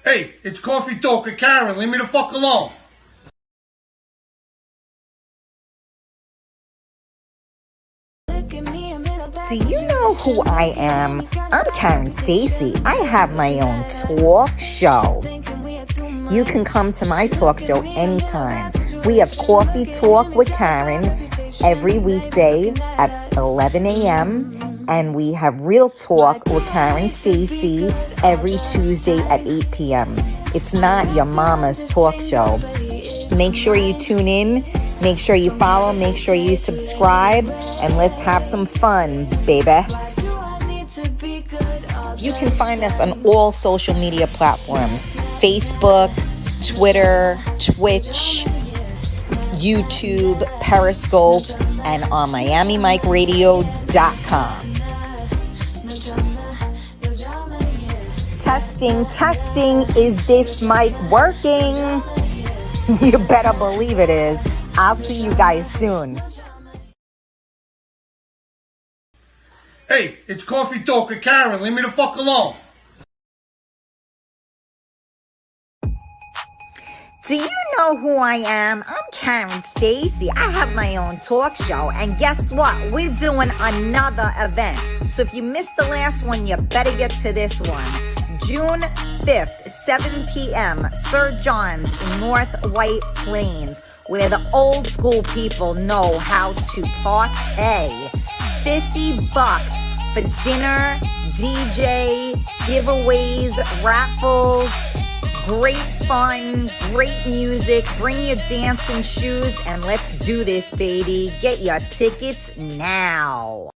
Hey, it's Coffee Talk with Karen. Leave me the fuck alone. Do you know who I am? I'm Karen Stacy. I have my own talk show. You can come to my talk show anytime. We have Coffee Talk with Karen every weekday at 11 a.m. and we have Real Talk with Karen Stacy every Tuesday at 8 p.m. It's not your mama's talk show. Make sure you tune in. Make sure you follow, make sure you subscribe, and let's have some fun, baby. You can find us on all social media platforms: Facebook, Twitter, Twitch, YouTube, Periscope, and on MiamiMicRadio.com. Testing, is this mic working? You better believe it is. I'll see you guys soon. Hey, it's Coffee Talk with Karen. Leave me the fuck alone. Do you know who I am? I'm Karen Stacy. I have my own talk show. And guess what? We're doing another event. So if you missed the last one, you better get to this one. June 5th, 7 p.m., Sir John's in North White Plains, where the old school people know how to party. $50 for dinner, DJ, giveaways, raffles, great fun, great music. Bring your dancing shoes and let's do this, baby. Get your tickets now.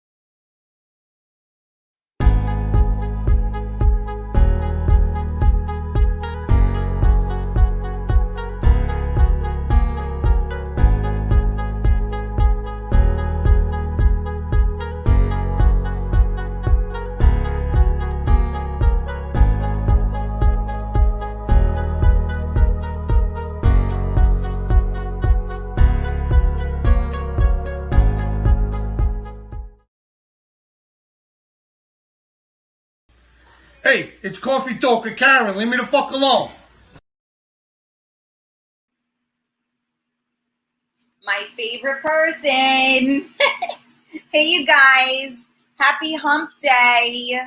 Hey, it's Coffee Talk with Karen. Leave me the fuck alone. My favorite person. Hey, you guys. Happy hump day.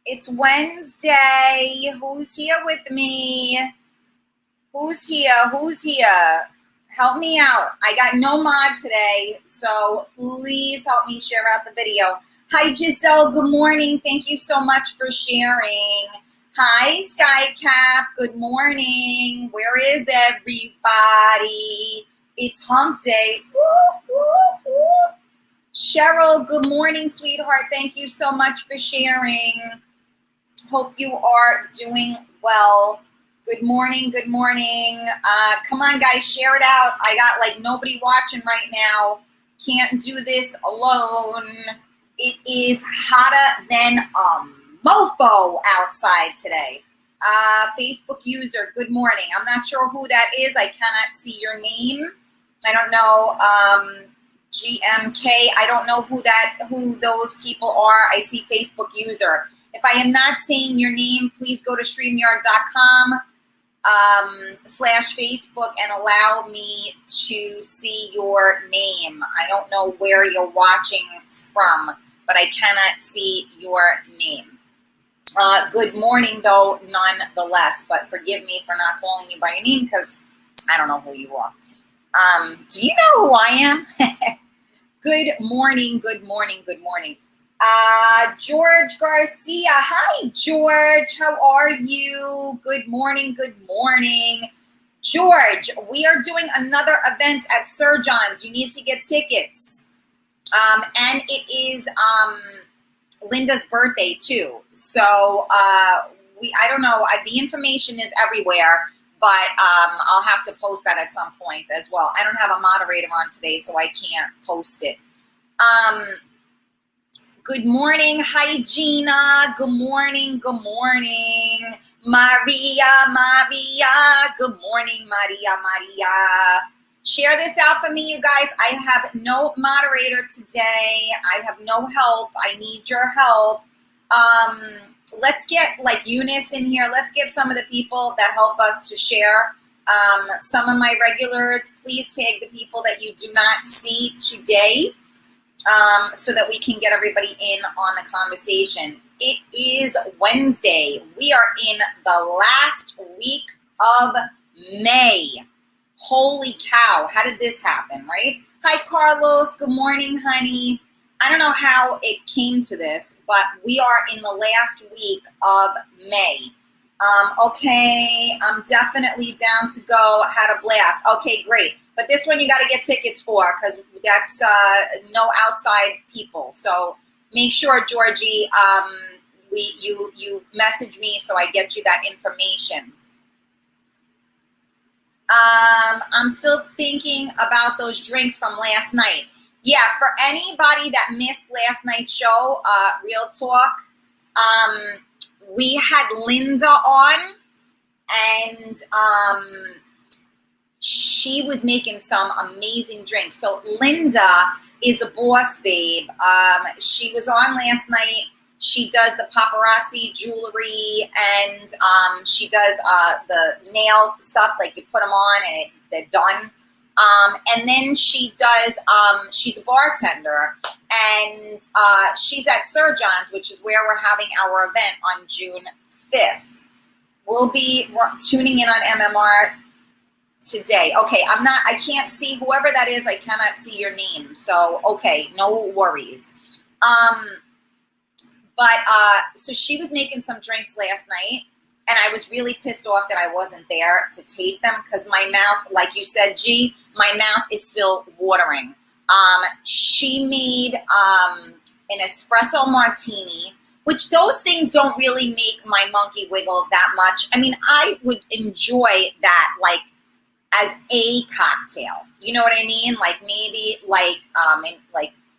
It's Wednesday. Who's here with me? Who's here? Help me out. I got no mod today, so please help me share out the video. Hi, Giselle. Good morning. Thank you so much for sharing. Hi, Skycap. Good morning. Where is everybody? It's hump day. Whoop, whoop, whoop. Cheryl, good morning, sweetheart. Thank you so much for sharing. Hope you are doing well. Good morning. Come on, guys, share it out. I got like nobody watching right now. Can't do this alone. It is hotter than a mofo outside today. Facebook user, good morning. I'm not sure who that is. I cannot see your name. I don't know. GMK, I don't know who those people are. I see Facebook user. If I am not saying your name, please go to StreamYard.com/Facebook and allow me to see your name. I don't know where you're watching from, but I cannot see your name. Good morning, though, nonetheless, but forgive me for not calling you by your name because I don't know who you are. Do you know who I am? Good morning. George Garcia. Hi, George. How are you? Good morning. George, we are doing another event at Sir John's. You need to get tickets. And it is Linda's birthday, too. So I don't know. The information is everywhere, but I'll have to post that at some point as well. I don't have a moderator on today, so I can't post it. Good morning. Hi, Gina. Good morning. Maria. Good morning, Maria. Share this out for me, you guys. I have no moderator today. I have no help. I need your help. let's get like Eunice in here. Let's get some of the people that help us to share. Some of my regulars, please tag the people that you do not see today, so that we can get everybody in on the conversation. It is Wednesday. We are in the last week of May. Holy cow, how did this happen, right? Hi, Carlos. Good morning, honey. I don't know how it came to this, but we are in the last week of May. Okay, I'm definitely down to go. Had a blast. Okay, great. But this one you got to get tickets for, because that's no outside people. So make sure, Georgie, you message me so I get you that information. I'm still thinking about those drinks from last night. Yeah, for anybody that missed last night's show, Real Talk, we had Linda on, and she was making some amazing drinks. So Linda is a boss babe. She was on last night. She does the paparazzi jewelry, and she does the nail stuff, like you put them on and they're done. And then she does, she's a bartender, and she's at Sir John's, which is where we're having our event on June 5th. We'll be tuning in on MMR today. Okay, I can't see whoever that is. I cannot see your name. So, okay, no worries. So she was making some drinks last night, and I was really pissed off that I wasn't there to taste them, because my mouth, like you said, G, my mouth is still watering. She made an espresso martini, which those things don't really make my monkey wiggle that much. I mean, I would enjoy that like as a cocktail. You know what I mean? Like maybe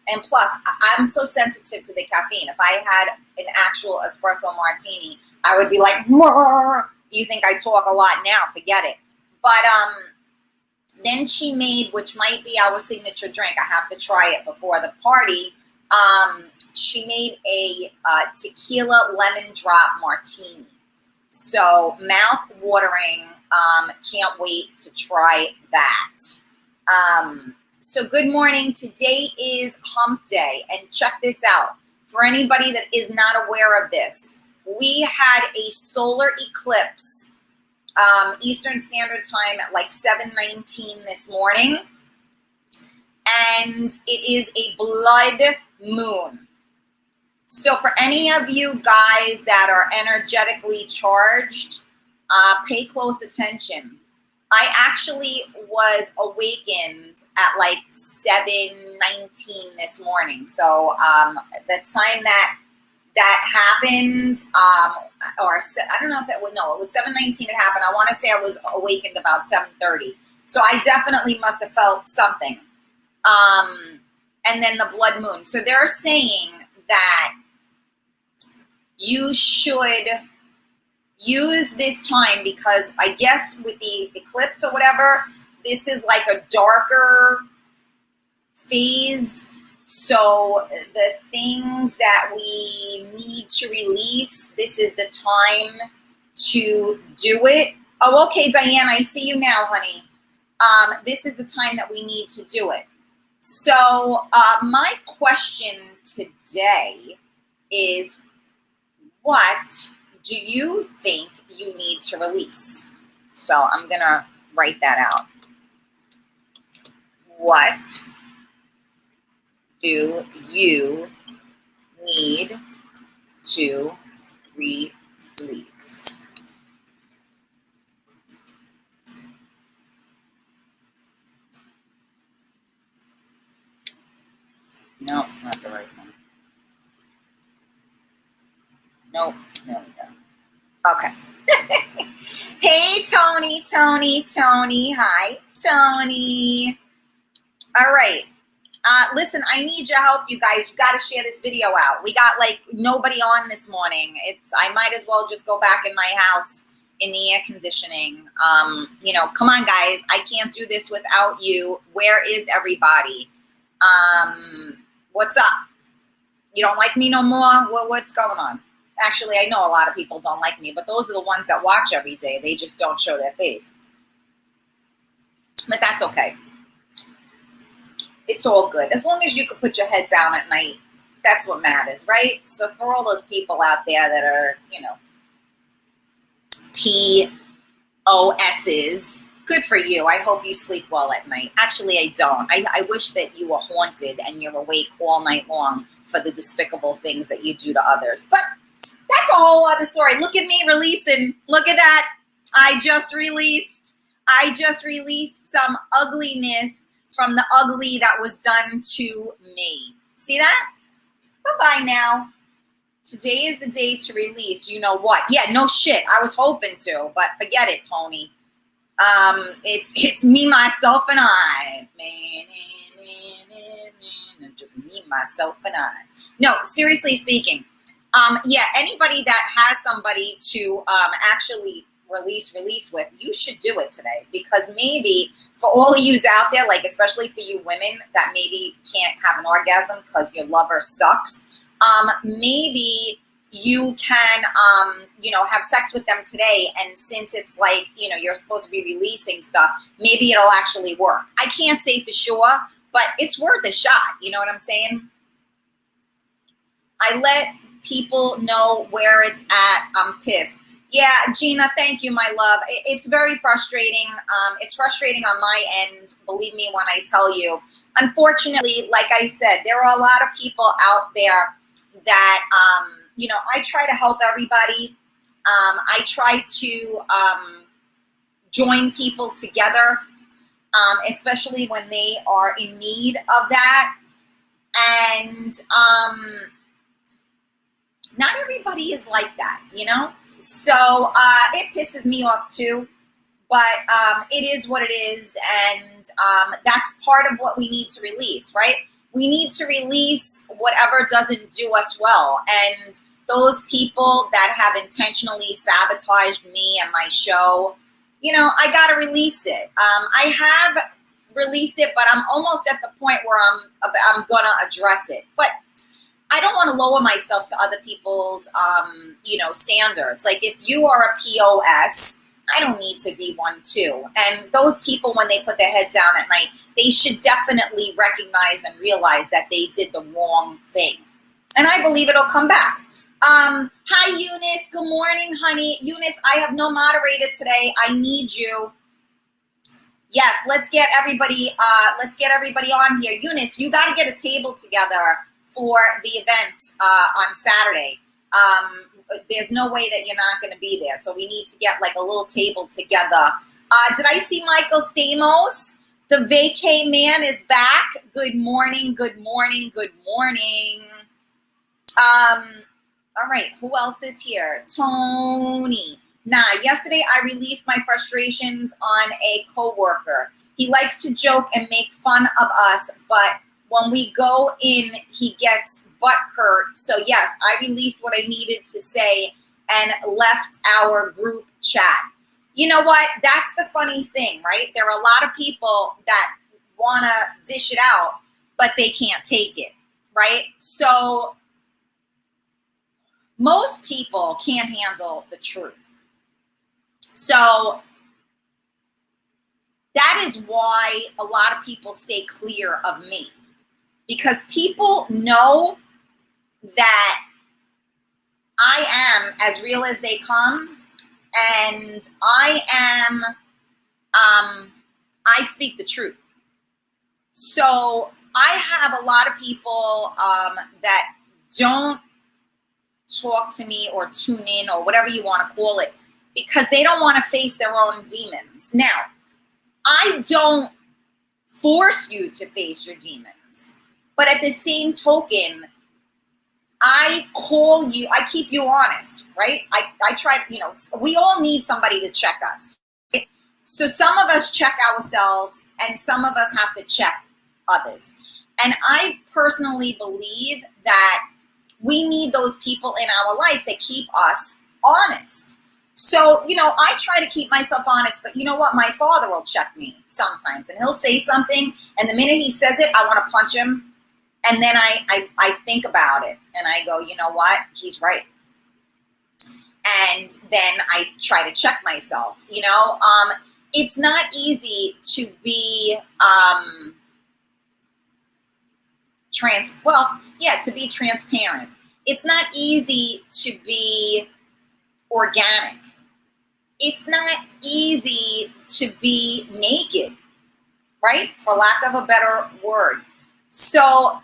and plus I'm so sensitive to the caffeine. If I had an actual espresso martini, I would be like, "Murr." You think I talk a lot now? Forget it. But then she made, which might be our signature drink. I have to try it before the party. She made a tequila lemon drop martini. So mouth watering. Can't wait to try that. So good morning. Today is hump day. And check this out. For anybody that is not aware of this, we had a solar eclipse Eastern Standard Time at like 7:19 this morning. And it is a blood moon. So for any of you guys that are energetically charged, pay close attention. I actually was awakened at like 7:19 this morning. So the time that happened, or I don't know if it was 7:19 it happened. I want to say I was awakened about 7:30. So I definitely must have felt something. And then the blood moon. So they're saying that you should use this time, because I guess with the eclipse or whatever, this is like a darker phase. So the things that we need to release, this is the time to do it. Oh, okay, Diane, I see you now, honey. This is the time that we need to do it. So my question today is, what do you think you need to release? So I'm going to write that out. What do you need to release? No, not the right one. Nope, there we go. Okay. Hey, Tony. Hi, Tony. All right. Listen, I need your help, you guys. You got to share this video out. We got like nobody on this morning. I might as well just go back in my house in the air conditioning. Come on, guys. I can't do this without you. Where is everybody? What's up? You don't like me no more? What's going on? Actually, I know a lot of people don't like me, but those are the ones that watch every day. They just don't show their face. But that's okay. It's all good. As long as you can put your head down at night, that's what matters, right? So for all those people out there that are, POSs, good for you. I hope you sleep well at night. Actually, I don't. I wish that you were haunted and you're awake all night long for the despicable things that you do to others. But that's a whole other story. Look at me releasing. Look at that. I just released some ugliness from the ugly that was done to me. See that? Bye-bye now. Today is the day to release. You know what? Yeah, no shit. I was hoping to, but forget it, Tony. It's me, myself, and I. Just me, myself, and I. No, seriously speaking. Yeah, anybody that has somebody to actually release with, you should do it today, because maybe for all of yous out there, like especially for you women that maybe can't have an orgasm because your lover sucks, maybe you can, have sex with them today. And since it's like, you're supposed to be releasing stuff, maybe it'll actually work. I can't say for sure, but it's worth a shot. You know what I'm saying? I let people know where it's at. I'm pissed. Yeah, Gina, thank you, my love. It's very frustrating. It's frustrating on my end, believe me when I tell you. Unfortunately, like I said, there are a lot of people out there that, I try to help everybody. I try to join people together, especially when they are in need of that. And not everybody is like that, So it pisses me off too, but it is what it is, and that's part of what we need to release, right? We need to release whatever doesn't do us well, and those people that have intentionally sabotaged me and my show, I gotta release it. I have released it, but I'm almost at the point where I'm gonna address it, but I don't want to lower myself to other people's, standards. Like if you are a POS, I don't need to be one too. And those people, when they put their heads down at night, they should definitely recognize and realize that they did the wrong thing. And I believe it'll come back. Hi, Eunice. Good morning, honey. Eunice, I have no moderator today. I need you. Yes, let's get everybody on here. Eunice, you got to get a table together for the event on Saturday. There's no way that you're not going to be there. So we need to get like a little table together. Did I see Michael Stamos? The vacay man is back. Good morning, good morning, good morning. All right, who else is here? Tony. Nah, yesterday I released my frustrations on a coworker. He likes to joke and make fun of us, but when we go in, he gets butt hurt. So yes, I released what I needed to say and left our group chat. You know what? That's the funny thing, right? There are a lot of people that want to dish it out, but they can't take it, right? So most people can't handle the truth. So that is why a lot of people stay clear of me. Because people know that I am as real as they come, and I speak the truth. So I have a lot of people that don't talk to me or tune in or whatever you want to call it, because they don't want to face their own demons. Now, I don't force you to face your demons. But at the same token, I call you, I keep you honest, right? I try, we all need somebody to check us. Right? So some of us check ourselves and some of us have to check others. And I personally believe that we need those people in our life that keep us honest. So, I try to keep myself honest, but you know what? My father will check me sometimes and he'll say something. And the minute he says it, I want to punch him. And then I think about it and I go, you know what? He's right. and then I try to check myself, it's not easy to be, to be transparent. It's not easy to be organic. It's not easy to be naked, right? For lack of a better word. So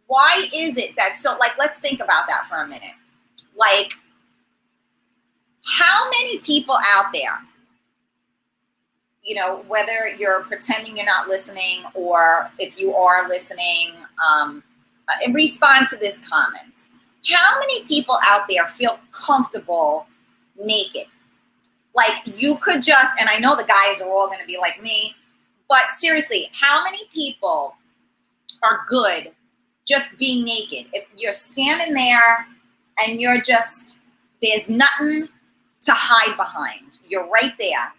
why is it that, let's think about that for a minute. Like, how many people out there, whether you're pretending you're not listening or if you are listening, in response to this comment, how many people out there feel comfortable naked? Like, you could just, and I know the guys are all going to be like me, but seriously, how many people are good just being naked? If you're standing there and you're just, there's nothing to hide behind. You're right there.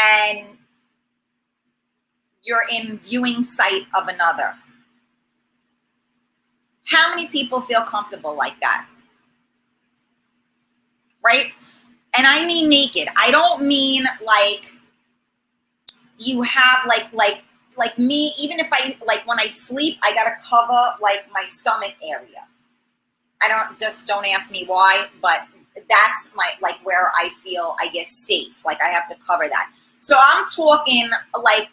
And you're in viewing sight of another. How many people feel comfortable like that? Right? And I mean naked. I don't mean like you have like me, even if I, like when I sleep, I gotta cover like my stomach area. Don't ask me why, but that's where I feel, I guess, safe. Like I have to cover that. So I'm talking like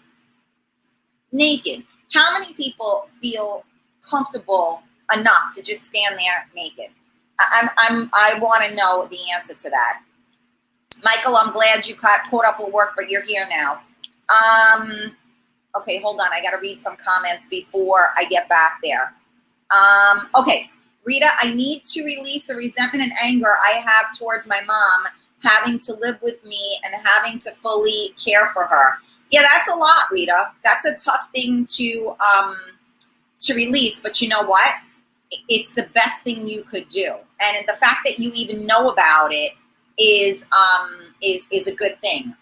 naked. How many people feel comfortable enough to just stand there naked? I want to know the answer to that. Michael, I'm glad you caught up with work, but you're here now. Okay, hold on. I got to read some comments before I get back there. Okay, Rita, I need to release the resentment and anger I have towards my mom having to live with me and having to fully care for her. Yeah, that's a lot, Rita. That's a tough thing to release, but you know what? It's the best thing you could do. And the fact that you even know about it is a good thing.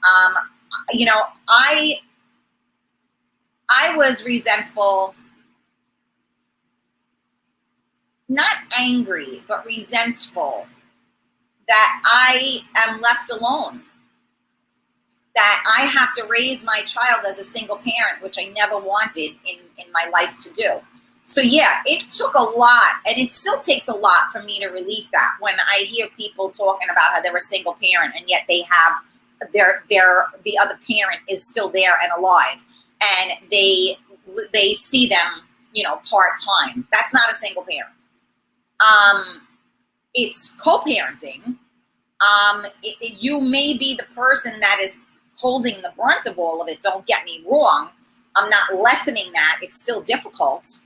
I was resentful, not angry, but resentful that I am left alone, that I have to raise my child as a single parent, which I never wanted in my life to do. So yeah, it took a lot, and it still takes a lot for me to release that. When I hear people talking about how they're a single parent and yet they have the other parent is still there and alive, and they see them, part-time. That's not a single parent. It's co-parenting. You may be the person that is holding the brunt of all of it. Don't get me wrong. I'm not lessening that. It's still difficult.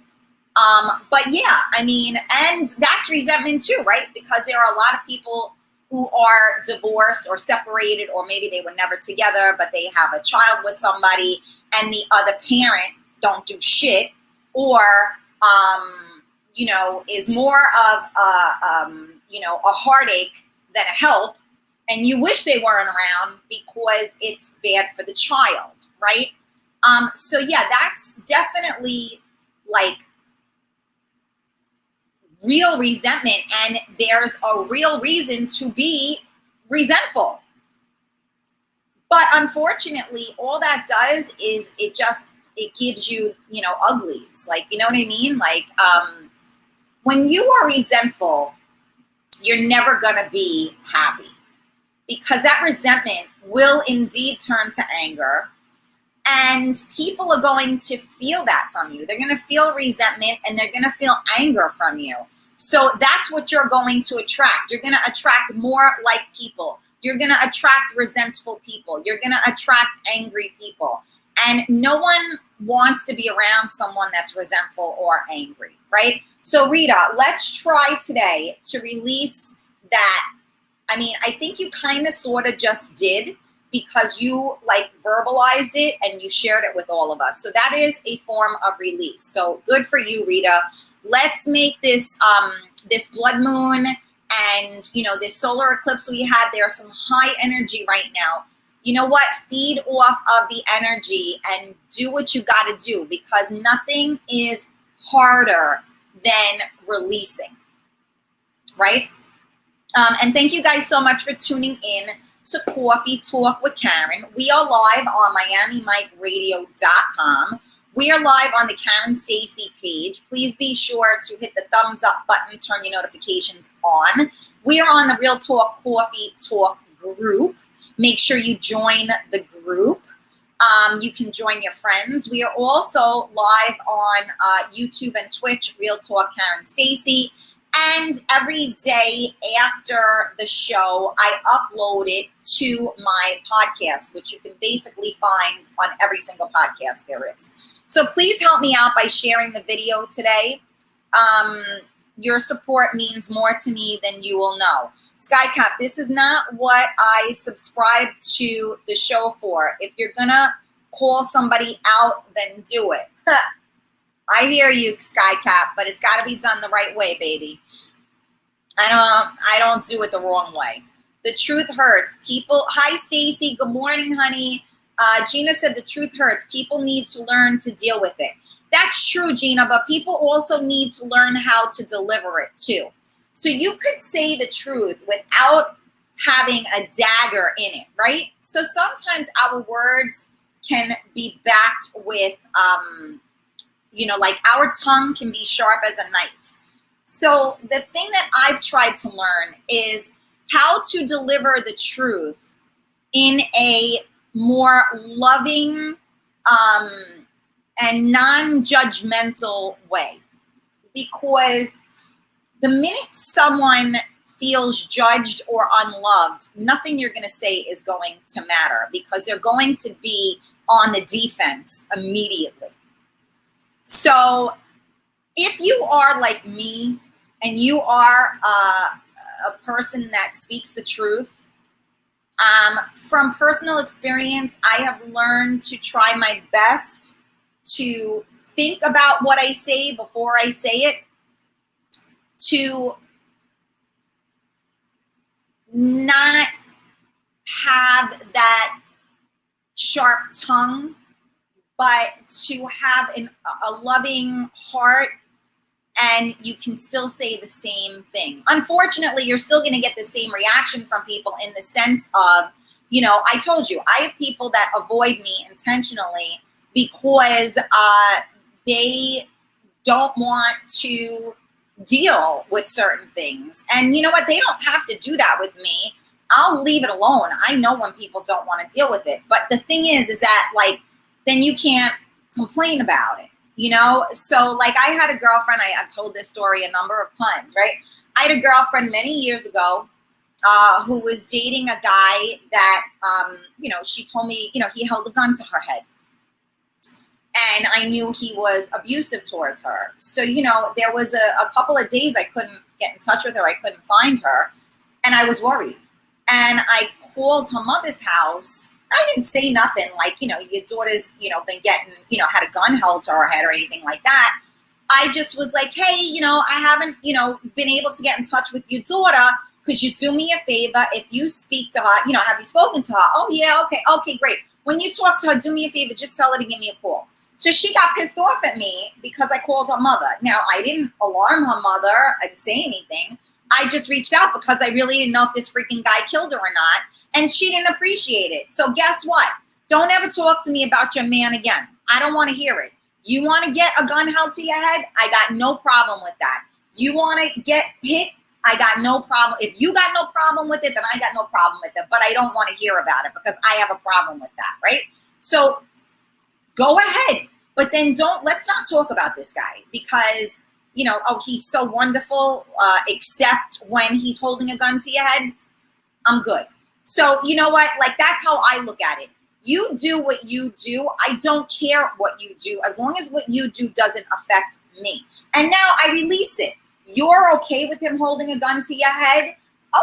But yeah, I mean, and that's resentment too, right? Because there are a lot of people who are divorced or separated, or maybe they were never together, but they have a child with somebody and the other parent don't do shit, or, is more of a heartache than a help. And you wish they weren't around because it's bad for the child, right? So yeah, that's definitely like real resentment, and there's a real reason to be resentful. But unfortunately, all that does is it gives you, uglies. Like, you know what I mean? Like, when you are resentful, you're never gonna be happy, because that resentment will indeed turn to anger. And people are going to feel that from you. They're going to feel resentment and they're going to feel anger from you. So that's what you're going to attract. You're going to attract more like people. You're going to attract resentful people. You're going to attract angry people. And no one wants to be around someone that's resentful or angry, right? So Rita, let's try today to release that. I mean, I think you kind of sort of just did, because you verbalized it and you shared it with all of us. So that is a form of release. So good for you, Rita. Let's make this this blood moon and this solar eclipse we had. There's some high energy right now. You know what? Feed off of the energy and do what you got to do, because nothing is harder than releasing, right? And thank you guys so much for tuning in to Coffee Talk with Karen. We are live on MiamiMikeRadio.com. We are live on the Karen Stacy page. Please be sure to hit the thumbs up button, turn your notifications on. We are on the Real Talk Coffee Talk group. Make sure you join the group. You can join your friends. We are also live on YouTube and Twitch, Real Talk Karen Stacy. And every day after the show, I upload it to my podcast, which you can basically find on every single podcast there is. So please help me out by sharing the video today. Your support means more to me than you will know. Skycap, this is not what I subscribe to the show for. If you're going to call somebody out, then do it. I hear you, Skycap, but it's got to be done the right way, baby. I don't do it the wrong way. The truth hurts. People, hi, Stacy. Good morning, honey. Gina said the truth hurts. People need to learn to deal with it. That's true, Gina, but people also need to learn how to deliver it too. So you could say the truth without having a dagger in it, right? So sometimes our words can be backed with, like our tongue can be sharp as a knife. So the thing that I've tried to learn is how to deliver the truth in a more loving and non-judgmental way. Because the minute someone feels judged or unloved, nothing you're going to say is going to matter because they're going to be on the defense immediately. So if you are like me and you are a person that speaks the truth, from personal experience, I have learned to try my best to think about what I say before I say it, to not have that sharp tongue, but to have a loving heart, and you can still say the same thing. Unfortunately, you're still going to get the same reaction from people in the sense of, I told you, I have people that avoid me intentionally because they don't want to deal with certain things. And you know what? They don't have to do that with me. I'll leave it alone. I know when people don't want to deal with it. But the thing is that then you can't complain about it, So I had a girlfriend, I've told this story a number of times, right? I had a girlfriend many years ago who was dating a guy that, she told me, he held a gun to her head. And I knew he was abusive towards her. So, there was a couple of days I couldn't get in touch with her. I couldn't find her. And I was worried. And I called her mother's house. I didn't say nothing your daughter's, been getting, had a gun held to her head or anything like that. I just was like, hey, I haven't, been able to get in touch with your daughter. Could you do me a favor? If you speak to her, have you spoken to her? Oh, yeah, okay, great. When you talk to her, do me a favor, just tell her to give me a call. So she got pissed off at me because I called her mother. Now, I didn't alarm her mother. I didn't say anything. I just reached out because I really didn't know if this freaking guy killed her or not. And she didn't appreciate it. So guess what? Don't ever talk to me about your man again. I don't want to hear it. You want to get a gun held to your head? I got no problem with that. You want to get hit? I got no problem. If you got no problem with it, then I got no problem with it. But I don't want to hear about it because I have a problem with that, right? So go ahead. But then let's not talk about this guy because, he's so wonderful, except when he's holding a gun to your head. I'm good. So you know what? That's how I look at it. You do what you do. I don't care what you do as long as what you do doesn't affect me. And now I release it. You're okay with him holding a gun to your head?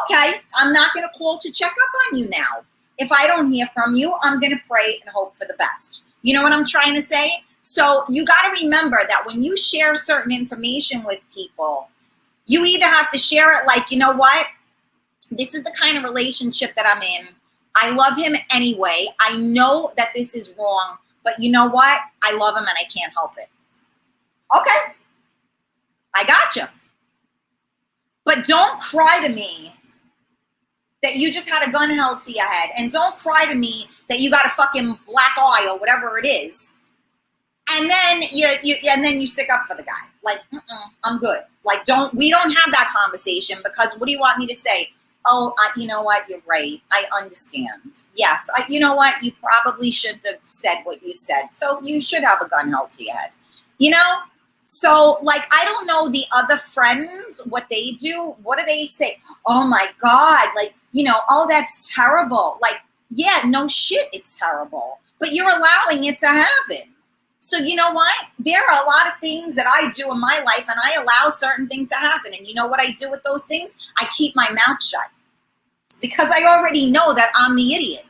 Okay, I'm not going to call to check up on you now. If I don't hear from you, I'm going to pray and hope for the best. You know what I'm trying to say? So you got to remember that when you share certain information with people, you either have to share it you know what? This is the kind of relationship that I'm in. I love him anyway. I know that this is wrong, but you know what? I love him and I can't help it. Okay. I gotcha. But don't cry to me that you just had a gun held to your head. And don't cry to me that you got a fucking black eye or whatever it is. And then you stick up for the guy. Like, I'm good. Like, we don't have that conversation, because what do you want me to say? Oh, you know what? You're right. I understand. Yes. You know what? You probably shouldn't have said what you said. So you should have a gun held to your head. You know? So, like, I don't know the other friends, what they do. What do they say? Oh, my God. Like, oh, that's terrible. Like, yeah, no shit, it's terrible. But you're allowing it to happen. So you know what? There are a lot of things that I do in my life, and I allow certain things to happen. And you know what I do with those things? I keep my mouth shut, because I already know that I'm the idiot.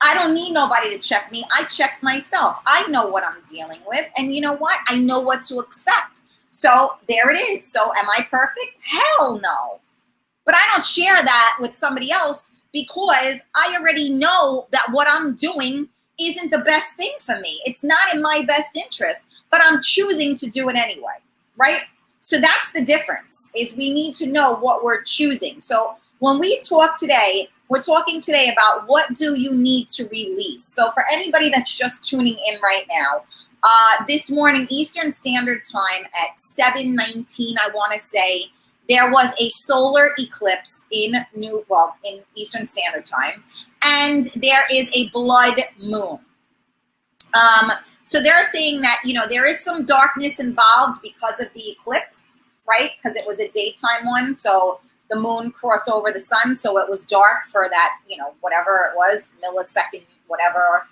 I don't need nobody to check me. I check myself. I know what I'm dealing with. And you know what? I know what to expect. So there it is. So am I perfect? Hell no. But I don't share that with somebody else, because I already know that what I'm doing isn't the best thing for me. It's not in my best interest, but I'm choosing to do it anyway, right? So that's the difference, is we need to know what we're choosing. So when we talk today, we're talking today about what do you need to release. So for anybody that's just tuning in right now, this morning, Eastern Standard Time at 7:19, I want to say, there was a solar eclipse in Eastern Standard Time. And there is a blood moon. So they're saying that, there is some darkness involved because of the eclipse, right? Because it was a daytime one. So the moon crossed over the sun. So it was dark for that, whatever it was, millisecond, whatever.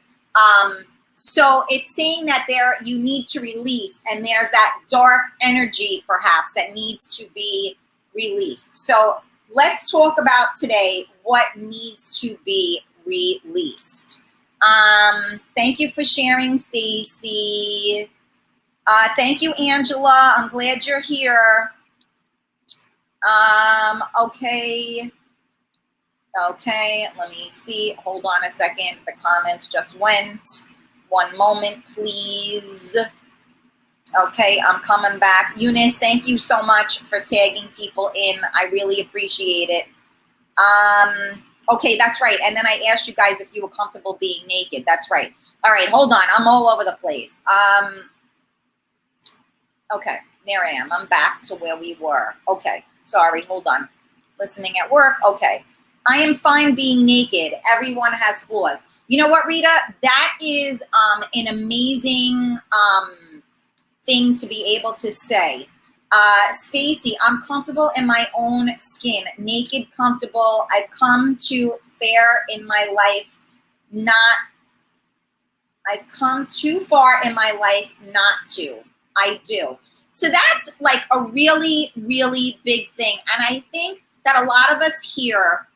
So it's saying that you need to release, and there's that dark energy perhaps that needs to be released. So let's talk about today what needs to be released. Thank you for sharing, Stacy. Thank you, Angela. I'm glad you're here. Okay, let me see. Hold on a second. The comments just went. One moment, please. Okay, I'm coming back. Eunice, thank you so much for tagging people in. I really appreciate it. Okay, that's right. And then I asked you guys if you were comfortable being naked. That's right. All right, hold on. I'm all over the place. Okay, there I am. I'm back to where we were. Okay, sorry, hold on. Listening at work. Okay. I am fine being naked. Everyone has flaws. You know what, Rita? That is an amazing thing to be able to say. Stacy, I'm comfortable in my own skin, naked, comfortable. I've come too far in my life not to. I do. So that's like a really, really big thing. And I think that a lot of us here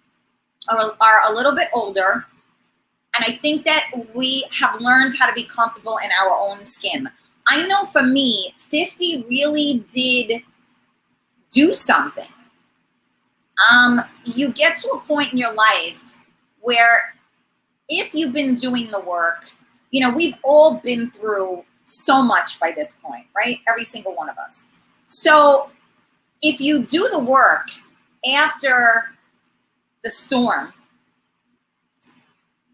are a little bit older. And I think that we have learned how to be comfortable in our own skin. I know for me, 50 really did do something. You get to a point in your life where if you've been doing the work, we've all been through so much by this point, right? Every single one of us. So if you do the work after the storm,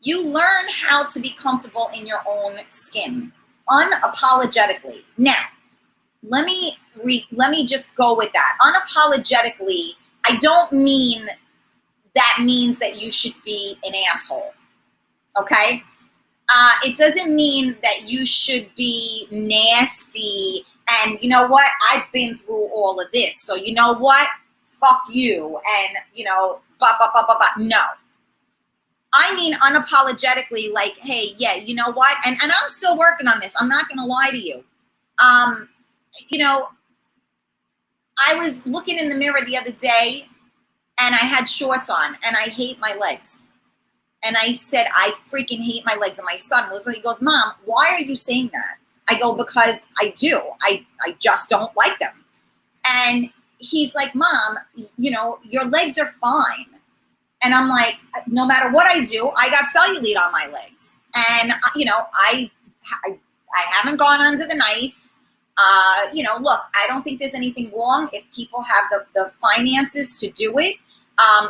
you learn how to be comfortable in your own skin, unapologetically. Now, let me just go with that. Unapologetically, I don't mean that means that you should be an asshole, okay? It doesn't mean that you should be nasty and, you know what, I've been through all of this, so you know what, fuck you, and, no. I mean unapologetically, like, hey, yeah, you know what? And I'm still working on this. I'm not going to lie to you. I was looking in the mirror the other day and I had shorts on and I hate my legs. And I said, I freaking hate my legs. And my son he goes, Mom, why are you saying that? I go, because I do. I just don't like them. And he's like, Mom, your legs are fine. And I'm like, no matter what I do, I got cellulite on my legs. And, I haven't gone under the knife. Look, I don't think there's anything wrong if people have the finances to do it.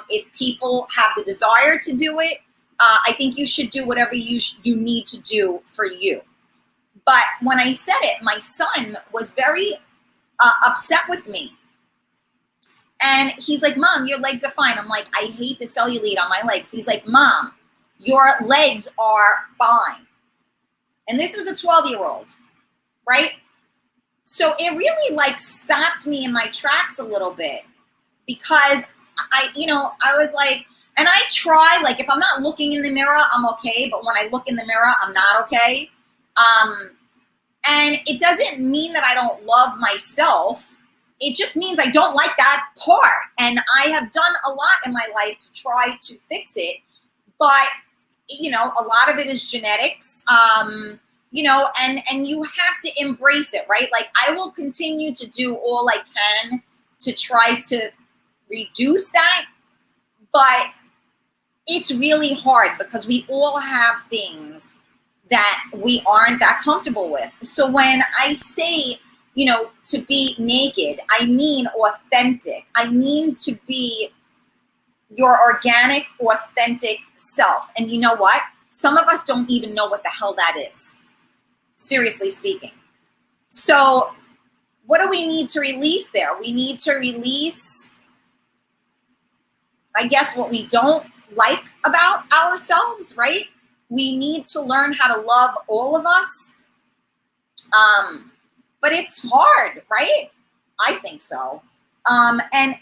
If people have the desire to do it, I think you should do whatever you need to do for you. But when I said it, my son was very upset with me. And he's like, Mom, your legs are fine. I'm like, I hate the cellulite on my legs. He's like, Mom, your legs are fine. And this is a 12-year-old, right? So it really like stopped me in my tracks a little bit, because I was like, and I try, like, if I'm not looking in the mirror, I'm okay. But when I look in the mirror, I'm not okay. And it doesn't mean that I don't love myself. It just means I don't like that part. And I have done a lot in my life to try to fix it. But, a lot of it is genetics, and you have to embrace it, right? Like, I will continue to do all I can to try to reduce that. But it's really hard because we all have things that we aren't that comfortable with. So when I say, to be naked, I mean authentic. I mean to be your organic, authentic self. And you know what? Some of us don't even know what the hell that is, seriously speaking. So what do we need to release there? We need to release, I guess, what we don't like about ourselves, right? We need to learn how to love all of us. But it's hard, right? I think so. And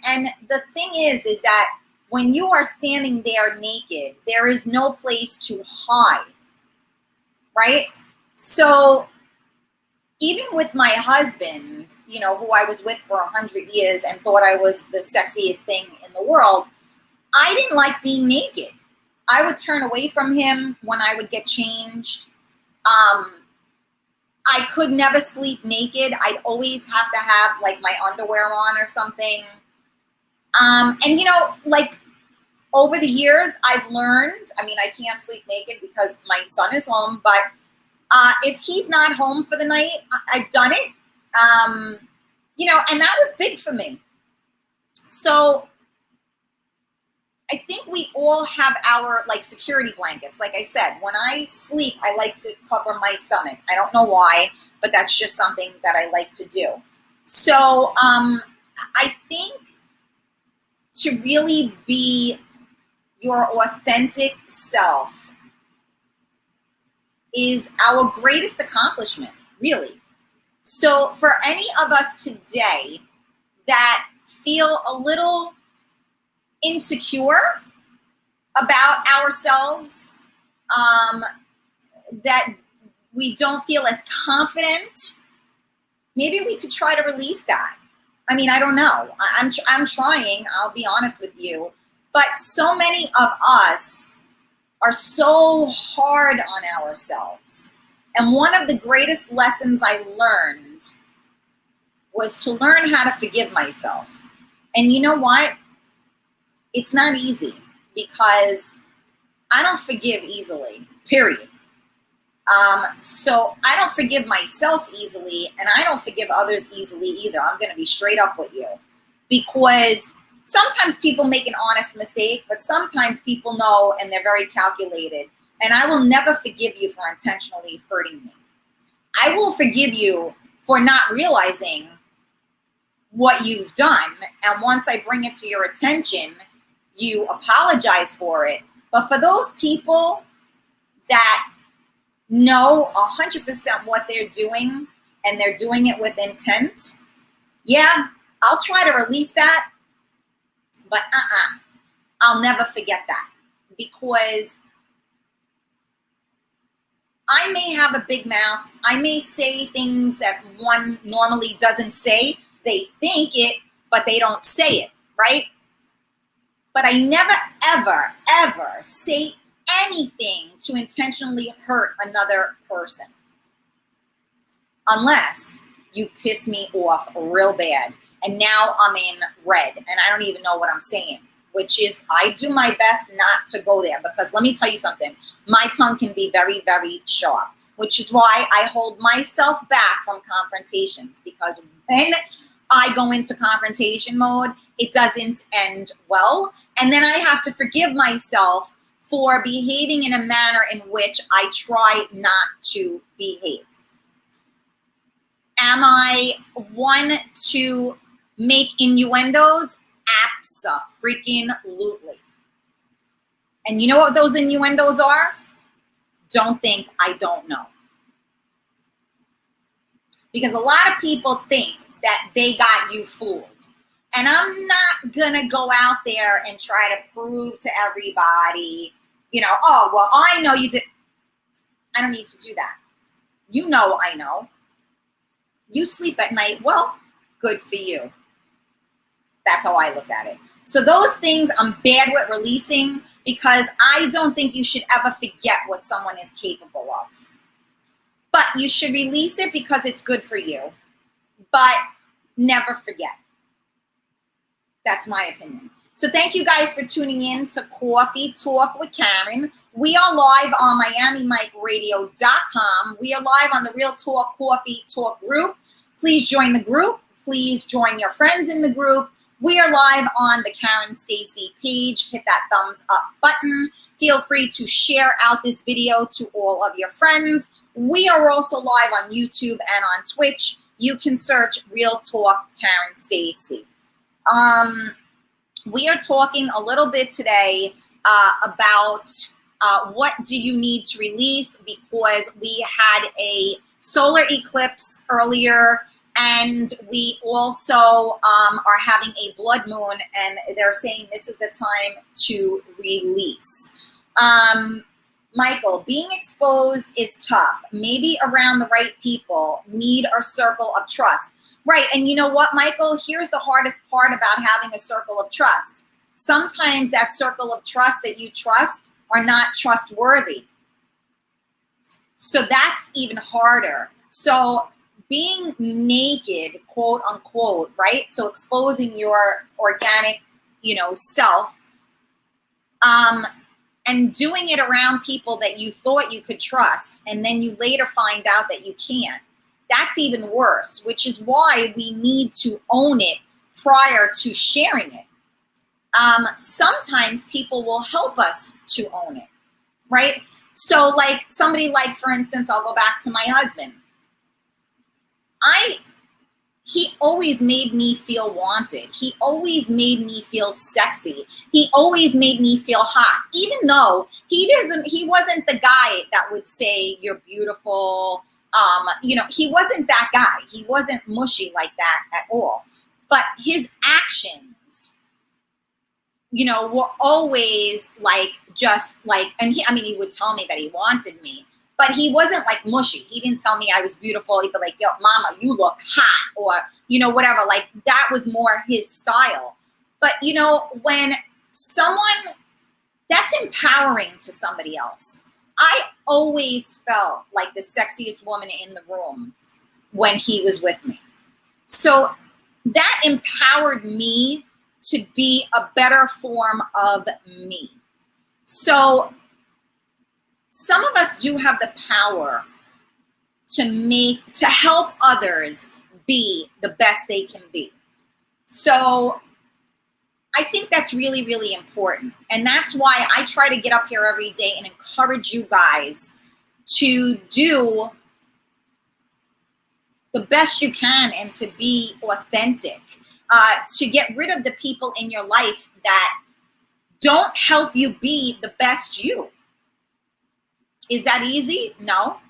the thing is that when you are standing there naked, there is no place to hide, right? So even with my husband, who I was with for 100 years and thought I was the sexiest thing in the world, I didn't like being naked. I would turn away from him when I would get changed. I could never sleep naked. I'd always have to have like my underwear on or something. And like over the years, I've learned, I can't sleep naked because my son is home, but if he's not home for the night, I've done it. And that was big for me. So I think we all have our like security blankets. Like I said, when I sleep, I like to cover my stomach. I don't know why, but that's just something that I like to do. So I think to really be your authentic self is our greatest accomplishment, really. So for any of us today that feel a little insecure about ourselves, that we don't feel as confident, maybe we could try to release that. I don't know. I'm trying, I'll be honest with you, but so many of us are so hard on ourselves. And one of the greatest lessons I learned was to learn how to forgive myself. And you know what? It's not easy because I don't forgive easily, period. So I don't forgive myself easily, and I don't forgive others easily either. I'm going to be straight up with you, because sometimes people make an honest mistake, but sometimes people know and they're very calculated. And I will never forgive you for intentionally hurting me. I will forgive you for not realizing what you've done. And once I bring it to your attention, you apologize for it. But for those people that know 100% what they're doing and they're doing it with intent, yeah, I'll try to release that. But I'll never forget that, because I may have a big mouth. I may say things that one normally doesn't say. They think it, but they don't say it, right? But I never, ever, ever say anything to intentionally hurt another person, unless you piss me off real bad. And now I'm in red and I don't even know what I'm saying, which is I do my best not to go there, because let me tell you something. My tongue can be very, very sharp, which is why I hold myself back from confrontations, because when I go into confrontation mode, it doesn't end well. And then I have to forgive myself for behaving in a manner in which I try not to behave. Am I one to make innuendos? Abso-freaking-lutely. And you know what those innuendos are? Don't think I don't know. Because a lot of people think that they got you fooled. And I'm not gonna go out there and try to prove to everybody, oh, well, I know you did. I don't need to do that. You know I know. You sleep at night, well, good for you. That's how I look at it. So those things I'm bad with releasing because I don't think you should ever forget what someone is capable of. But you should release it because it's good for you. But never forget. That's my opinion. So thank you guys for tuning in to Coffee Talk with Karen. We are live on MiamiMikeRadio.com. We are live on the Real Talk Coffee Talk group. Please join the group. Please join your friends in the group. We are live on the Karen Stacy page. Hit that thumbs up button. Feel free to share out this video to all of your friends. We are also live on YouTube and on Twitch. You can search Real Talk Karen Stacy. We are talking a little bit today about what do you need to release, because we had a solar eclipse earlier, and we also are having a blood moon, and they're saying this is the time to release. Michael, being exposed is tough. Maybe around the right people. Need a circle of trust. Right, and you know what, Michael? Here's the hardest part about having a circle of trust. Sometimes that circle of trust that you trust are not trustworthy. So that's even harder. So being naked, quote unquote, right? So exposing your organic, self, and doing it around people that you thought you could trust, and then you later find out that you can't. That's even worse, which is why we need to own it prior to sharing it. Sometimes people will help us to own it, right? So like somebody for instance, I'll go back to my husband. He always made me feel wanted. He always made me feel sexy. He always made me feel hot, even though he wasn't the guy that would say you're beautiful. He wasn't that guy. He wasn't mushy like that at all. But his actions, were always and he would tell me that he wanted me, but he wasn't like mushy. He didn't tell me I was beautiful. He'd be like, yo, mama, you look hot, or, whatever. Like that was more his style. But, when someone, that's empowering to somebody else. I always felt like the sexiest woman in the room when he was with me. So that empowered me to be a better form of me. So some of us do have the power to help others be the best they can be. So I think that's really, really important. And that's why I try to get up here every day and encourage you guys to do the best you can and to be authentic, to get rid of the people in your life that don't help you be the best you. Is that easy? No.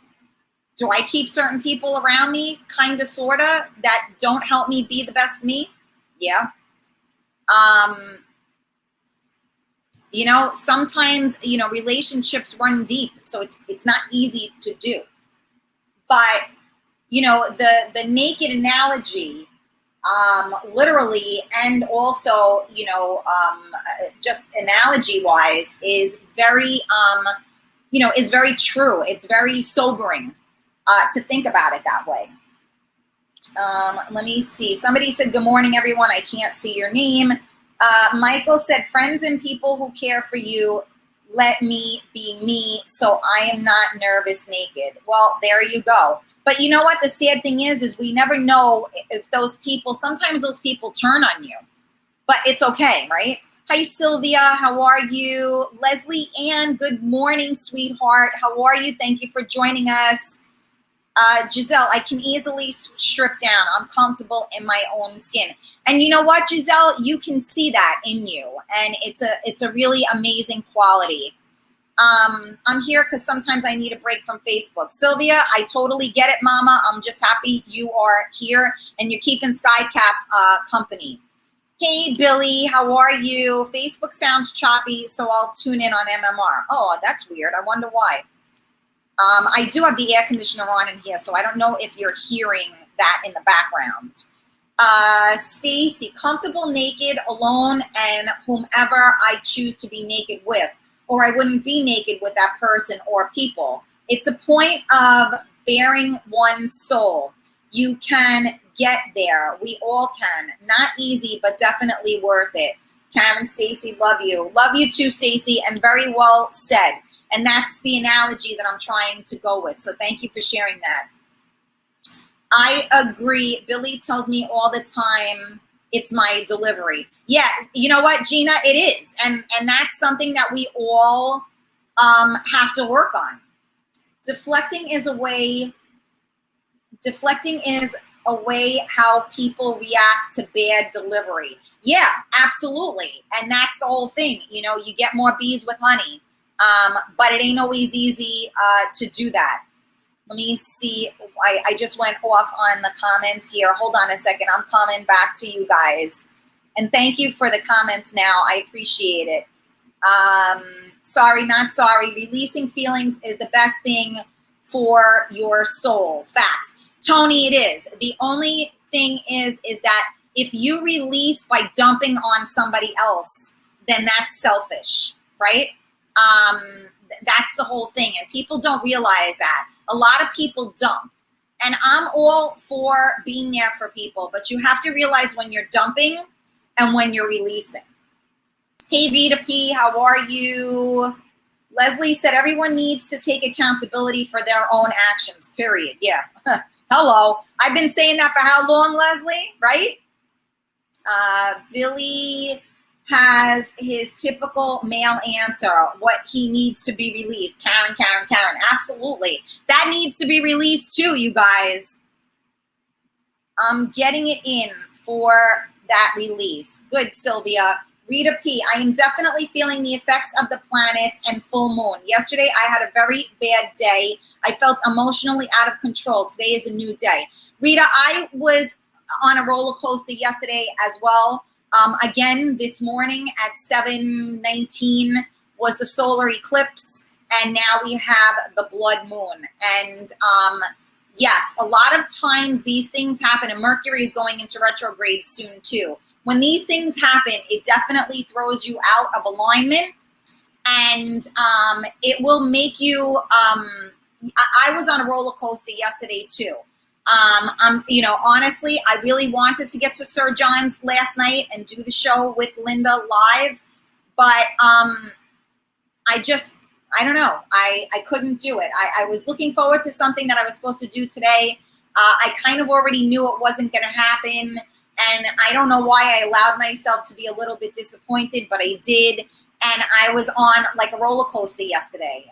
Do I keep certain people around me, kind of, sort of, that don't help me be the best me? Yeah. Sometimes, relationships run deep, so it's not easy to do. But, the naked analogy, literally, and also, just analogy wise, is very, is very true. It's very sobering to think about it that way. Let me see. Somebody said, good morning, everyone. I can't see your name. Michael said, friends and people who care for you, let me be me so I am not nervous naked. Well, there you go. But you know what? The sad thing is we never know if those people, sometimes those people turn on you. but it's okay, right? Hi, Sylvia. How are you? Leslie Ann, good morning, sweetheart. How are you? Thank you for joining us. Giselle, I can easily strip down. I'm comfortable in my own skin. And you know what, Giselle? You can see that in you. And it's a really amazing quality. I'm here because sometimes I need a break from Facebook. Sylvia, I totally get it, Mama. I'm just happy you are here and you're keeping SkyCap company. Hey, Billy, how are you? Facebook sounds choppy, so I'll tune in on MMR. Oh, that's weird. I wonder why. I do have the air conditioner on in here, so I don't know if you're hearing that in the background. Stacy, comfortable naked, alone, and whomever I choose to be naked with, or I wouldn't be naked with that person or people. It's a point of bearing one's soul. You can get there. We all can. Not easy, but definitely worth it. Karen, Stacy, love you. Love you too, Stacy, and very well said. And that's the analogy that I'm trying to go with. So thank you for sharing that. I agree. Billy tells me all the time, it's my delivery. Yeah, you know what, Gina? It is. And that's something that we all have to work on. Deflecting is a way how people react to bad delivery. Yeah, absolutely. And that's the whole thing. You know, you get more bees with honey. But it ain't always easy to do that. Let me see. I just went off on the comments here. Hold on a second. I'm coming back to you guys. And thank you for the comments now. I appreciate it. Sorry, not sorry. Releasing feelings is the best thing for your soul. Facts. Tony, it is. The only thing is that if you release by dumping on somebody else, then that's selfish, right? That's the whole thing. And people don't realize that. A lot of people dump. And I'm all for being there for people, but you have to realize when you're dumping and when you're releasing. Hey, Vita P, how are you? Leslie said everyone needs to take accountability for their own actions, period. Yeah. Hello. I've been saying that for how long, Leslie? Right? Billy has his typical male answer, what he needs to be released. Karen, Karen, Karen. Absolutely. That needs to be released too, you guys. I'm getting it in for that release. Good, Sylvia. Rita P, I am definitely feeling the effects of the planets and full moon. Yesterday, I had a very bad day. I felt emotionally out of control. Today is a new day. Rita, I was on a roller coaster yesterday as well. Again, this morning at 7:19 was the solar eclipse, and now we have the blood moon. And yes, a lot of times these things happen, and Mercury is going into retrograde soon too. When these things happen, it definitely throws you out of alignment, and it will make you, I was on a roller coaster yesterday too. Honestly, I really wanted to get to Sir John's last night and do the show with Linda live, but I don't know. I couldn't do it. I was looking forward to something that I was supposed to do today. I kind of already knew it wasn't going to happen, and I don't know why I allowed myself to be a little bit disappointed, but I did, and I was on like a roller coaster yesterday.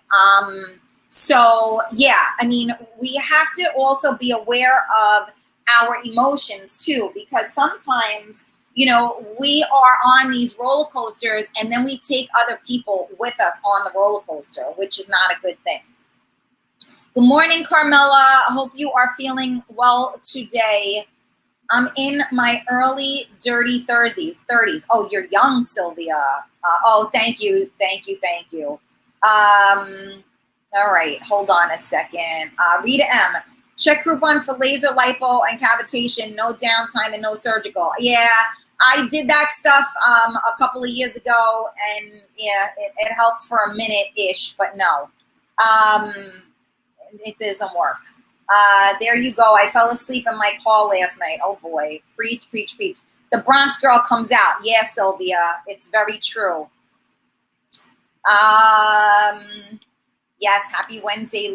So, yeah, I mean, we have to also be aware of our emotions too, because sometimes, you know, we are on these roller coasters and then we take other people with us on the roller coaster, which is not a good thing. Good morning, Carmela. I hope you are feeling well today. I'm in my early dirty 30s. Oh, you're young, Sylvia. Oh, thank you. All right, hold on a second. Rita M, check Groupon for laser lipo and cavitation, no downtime and no surgical. Yeah, I did that stuff a couple of years ago, and yeah, it helped for a minute-ish, but no, it doesn't work. There you go. I fell asleep in my call last night. Oh boy, preach. The Bronx girl comes out. Yeah, Sylvia, it's very true. Yes, happy Wednesday,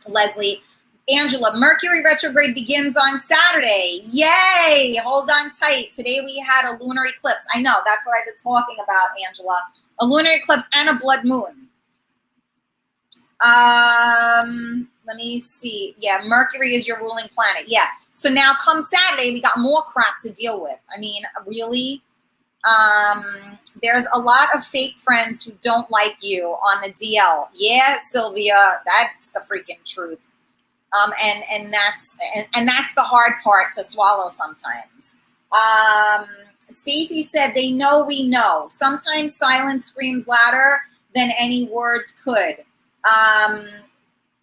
Leslie. Angela, Mercury retrograde begins on Saturday. Yay! Hold on tight. Today we had a lunar eclipse. I know, that's what I've been talking about, Angela. A lunar eclipse and a blood moon. Let me see. Yeah, Mercury is your ruling planet. Yeah. So now come Saturday, we got more crap to deal with. I mean, really, there's a lot of fake friends who don't like you on the DL. Yeah, Sylvia, that's the freaking truth. And that's the hard part to swallow sometimes. Stacy said, they know we know. Sometimes silence screams louder than any words could.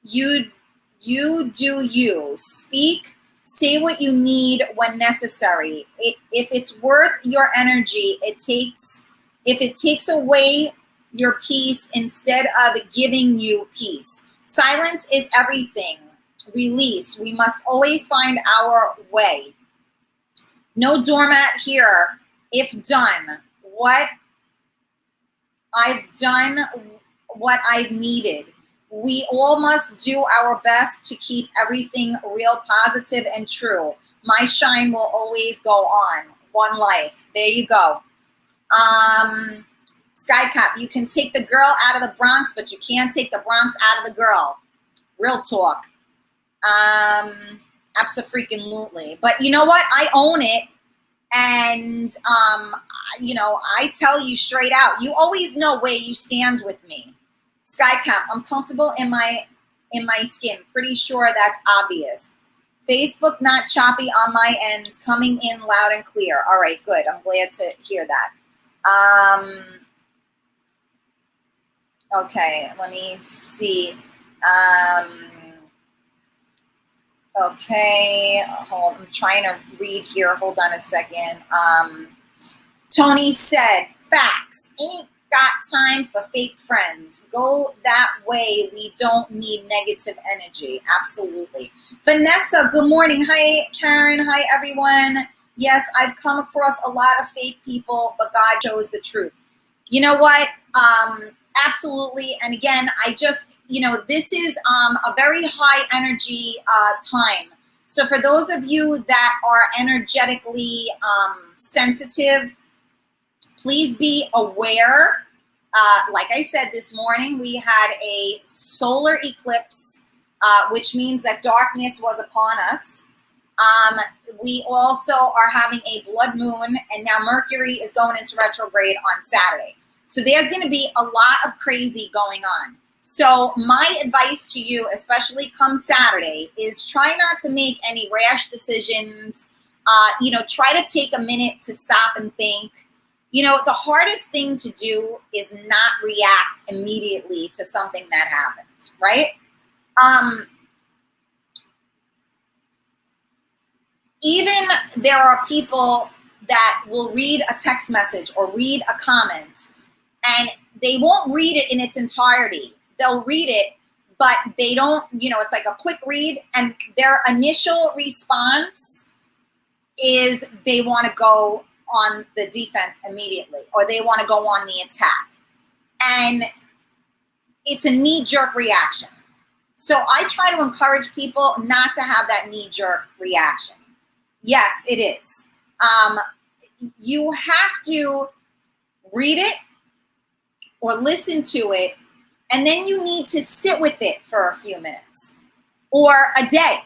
You do you. Speak, say what you need when necessary. If it's worth your energy, if it takes away your peace instead of giving you peace. Silence is everything. Release. We must always find our way. No doormat here. If done, what I've done, what I've needed. We all must do our best to keep everything real, positive, and true. My shine will always go on. One life. There you go. Skycap, you can take the girl out of the Bronx, but you can't take the Bronx out of the girl. Real talk. Abso-freaking-lutely. But you know what? I own it. And, you know, I tell you straight out, you always know where you stand with me. Skycap, I'm comfortable in my skin. Pretty sure that's obvious. Facebook not choppy on my end, coming in loud and clear. All right, good. I'm glad to hear that. Okay, let me see. Okay, hold. I'm trying to read here. Hold on a second. Tony said, facts. Ain't got time for fake friends. Go that way. We don't need negative energy. Absolutely. Vanessa, good morning. Hi, Karen. Hi, everyone. Yes, I've come across a lot of fake people, but God shows the truth. You know what? Absolutely. And again, I just, you know, this is a very high energy time. So for those of you that are energetically sensitive, please be aware. Like I said, this morning we had a solar eclipse, which means that darkness was upon us. We also are having a blood moon, and now Mercury is going into retrograde on Saturday. So there's going to be a lot of crazy going on. So my advice to you, especially come Saturday, is try not to make any rash decisions. You know, try to take a minute to stop and think. You know, the hardest thing to do is not react immediately to something that happens, right? Even there are people that will read a text message or read a comment, and they won't read it in its entirety. They'll read it, but they don't, you know, it's like a quick read, and their initial response is they want to go on the defense immediately, or they want to go on the attack. And it's a knee-jerk reaction. So I try to encourage people not to have that knee-jerk reaction. Yes, it is. You have to read it or listen to it, and then you need to sit with it for a few minutes or a day.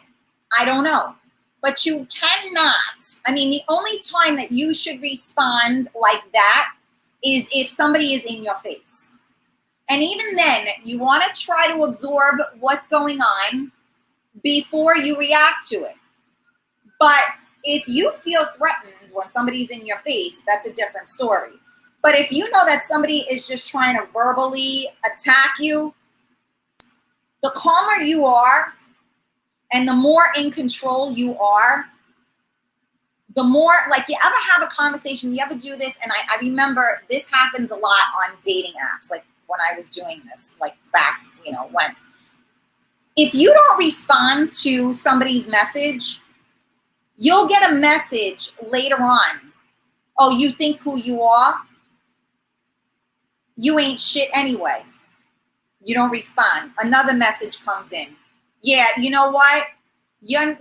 I don't know. But you cannot, I mean, the only time that you should respond like that is if somebody is in your face. And even then, you want to try to absorb what's going on before you react to it. But if you feel threatened when somebody's in your face, that's a different story. But if you know that somebody is just trying to verbally attack you, the calmer you are and the more in control you are, the more, like, you ever have a conversation, you ever do this, and I remember this happens a lot on dating apps, like when I was doing this, like back, you know, when. If you don't respond to somebody's message, you'll get a message later on. Oh, you think who you are? You ain't shit anyway. You don't respond. Another message comes in. yeah, you know what? I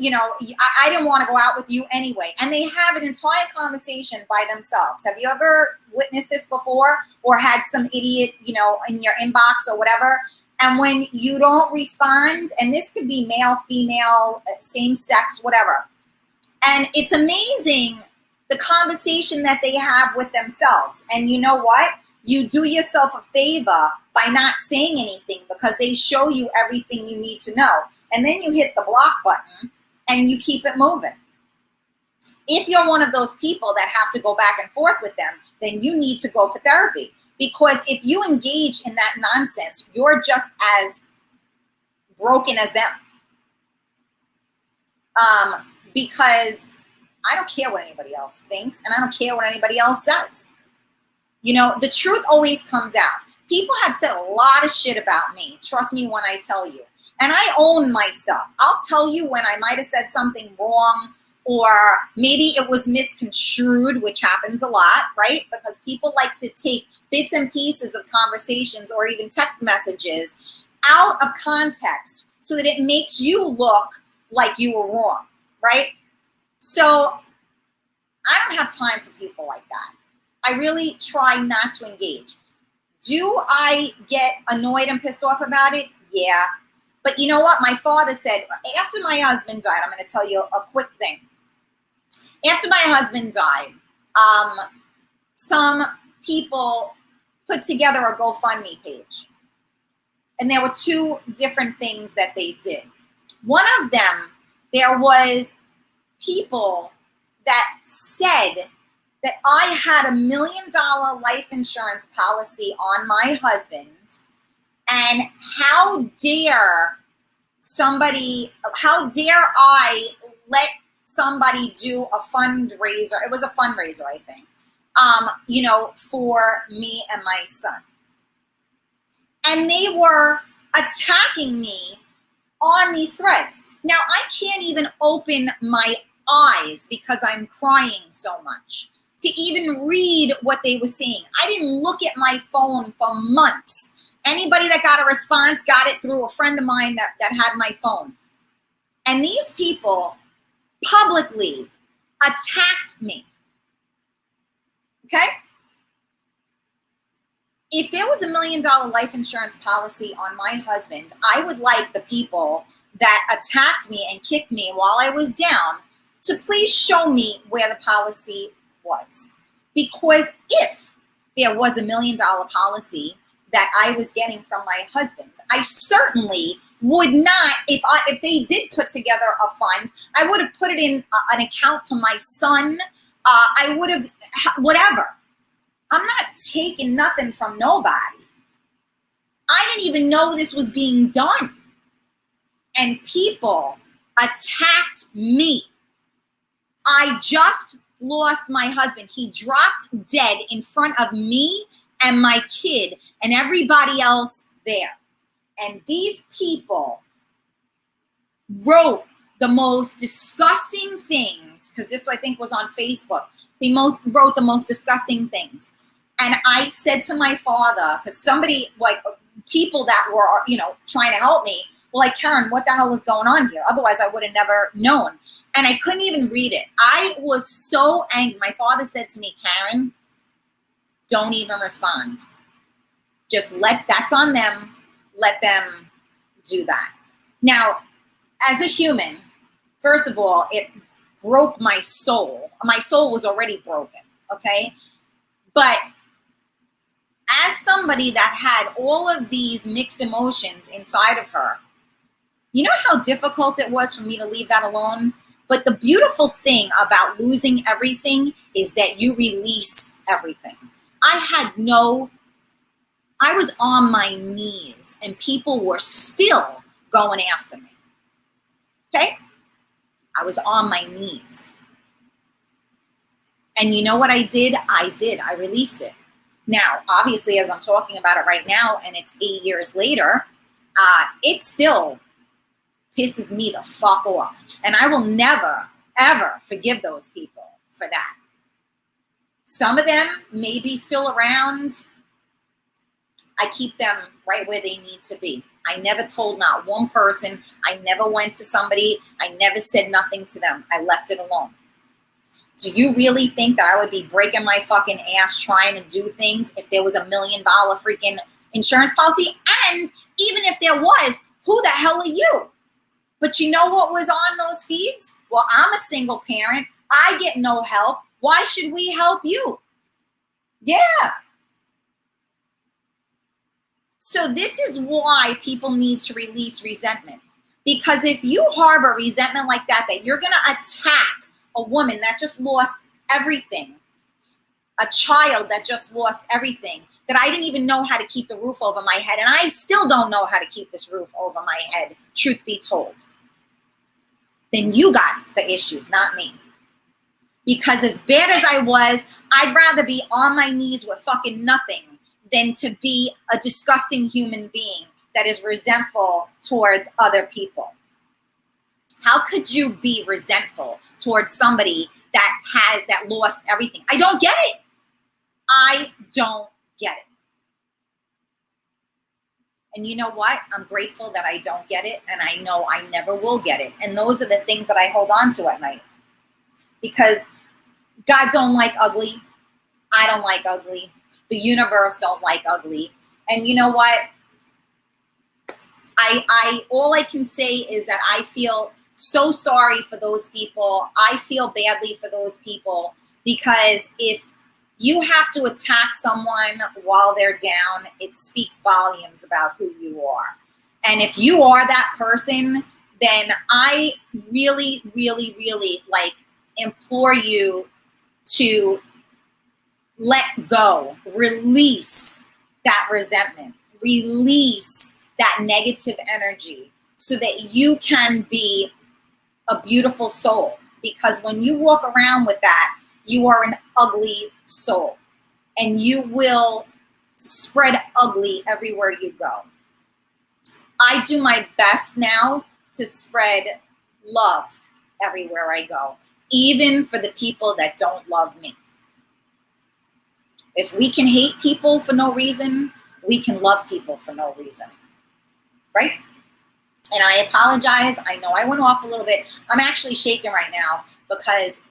didn't want to go out with you anyway. And they have an entire conversation by themselves. Have you ever witnessed this before or had some idiot, in your inbox or whatever? And when you don't respond, and this could be male, female, same sex, whatever. And it's amazing the conversation that they have with themselves. And you know what? You do yourself a favor by not saying anything because they show you everything you need to know. And then you hit the block button and you keep it moving. If you're one of those people that have to go back and forth with them, then you need to go for therapy. Because if you engage in that nonsense, you're just as broken as them. Because I don't care what anybody else thinks, and I don't care what anybody else says. The truth always comes out. People have said a lot of shit about me. Trust me when I tell you. And I own my stuff. I'll tell you when I might have said something wrong, or maybe it was misconstrued, which happens a lot, right? Because people like to take bits and pieces of conversations or even text messages out of context so that it makes you look like you were wrong, right? So I don't have time for people like that. I really try not to engage. Do I get annoyed and pissed off about it? Yeah. But you know what? My father said, after my husband died, I'm going to tell you a quick thing. After my husband died, some people put together a GoFundMe page. And there were two different things that they did. One of them, there was people that said that I had $1 million life insurance policy on my husband, and how dare I let somebody do a fundraiser? It was a fundraiser, I think, for me and my son. And they were attacking me on these threads. Now, I can't even open my eyes because I'm crying so much to even read what they were saying. I didn't look at my phone for months. Anybody that got a response got it through a friend of mine that had my phone. And these people publicly attacked me. Okay? If there was $1 million life insurance policy on my husband, I would like the people that attacked me and kicked me while I was down to please show me where the policy was. Because if there was $1 million policy that I was getting from my husband, I certainly would not, if they did put together a fund, I would have put it in an account for my son. I would have, whatever. I'm not taking nothing from nobody. I didn't even know this was being done. And people attacked me. I just lost my husband. He dropped dead in front of me and my kid and everybody else there. And these people wrote the most disgusting things, because this I think was on Facebook. They wrote the most disgusting things. And I said to my father, because somebody, like people that were, trying to help me, were like, Karen, what the hell is going on here? Otherwise I would have never known. And I couldn't even read it. I was so angry. My father said to me, Karen, don't even respond. Just that's on them. Let them do that. Now, as a human, first of all, it broke my soul. My soul was already broken, okay? But as somebody that had all of these mixed emotions inside of her, you know how difficult it was for me to leave that alone? But the beautiful thing about losing everything is that you release everything. I was on my knees and people were still going after me. Okay? I was on my knees. And you know what I did? I released it. Now, obviously, as I'm talking about it right now, and it's 8 years later, it still pisses me the fuck off. And I will never, ever forgive those people for that. Some of them may be still around. I keep them right where they need to be. I never told not one person. I never went to somebody. I never said nothing to them. I left it alone. Do you really think that I would be breaking my fucking ass trying to do things if there was $1 million freaking insurance policy? And even if there was, who the hell are you? But you know what was on those feeds? Well, I'm a single parent. I get no help. Why should we help you? Yeah. So this is why people need to release resentment. Because if you harbor resentment like that you're going to attack a woman that just lost everything, a child that just lost everything, that I didn't even know how to keep the roof over my head, and I still don't know how to keep this roof over my head, truth be told, then you got the issues, not me. Because as bad as I was, I'd rather be on my knees with fucking nothing than to be a disgusting human being that is resentful towards other people. How could you be resentful towards somebody that lost everything? I don't get it. I don't get it. And you know what? I'm grateful that I don't get it, and I know I never will get it. And those are the things that I hold on to at night. Because God don't like ugly. I don't like ugly. The universe don't like ugly. And you know what? All I can say is that I feel so sorry for those people. I feel badly for those people, because if you have to attack someone while they're down, it speaks volumes about who you are. And if you are that person, then I really, really, really implore you to let go, release that resentment, release that negative energy so that you can be a beautiful soul. Because when you walk around with that, you are an ugly soul, and you will spread ugly everywhere you go. I do my best now to spread love everywhere I go, even for the people that don't love me. If we can hate people for no reason, we can love people for no reason, right? And I apologize. I know I went off a little bit. I'm actually shaking right now because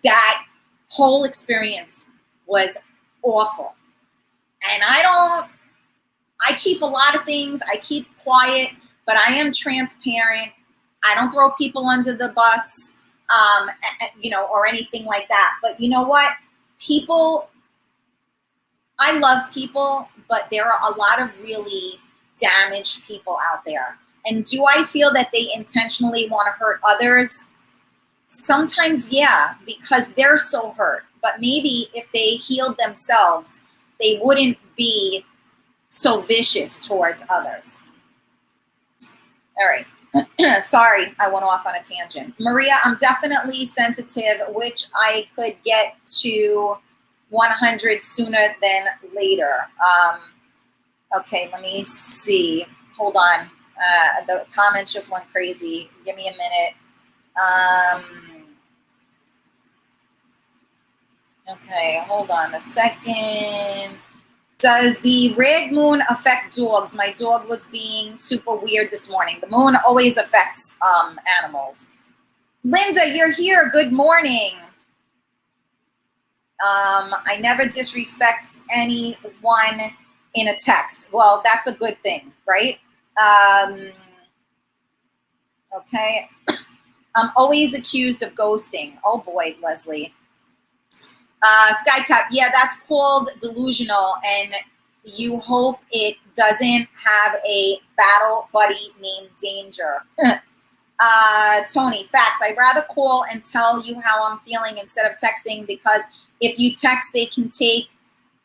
that whole experience was awful. And I keep a lot of things. I keep quiet, but I am transparent. I don't throw people under the bus, or anything like that. But you know what? I love people, but there are a lot of really damaged people out there. And do I feel that they intentionally want to hurt others? Sometimes, yeah, because they're so hurt. But maybe if they healed themselves, they wouldn't be so vicious towards others. All right. Sorry, I went off on a tangent. Maria, I'm definitely sensitive, which I could get to 100 sooner than later. Okay, let me see. Hold on. The comments just went crazy. Give me a minute. Okay, hold on a second. Does the red moon affect dogs? My dog was being super weird this morning. The moon always affects animals. Linda, you're here. Good morning. I never disrespect anyone in a text. Well, that's a good thing, right? Okay. I'm always accused of ghosting. Oh boy, Leslie. Skycup, yeah, that's called delusional, and you hope it doesn't have a battle buddy named Danger. Tony, facts. I'd rather call and tell you how I'm feeling instead of texting, because if you text, they can take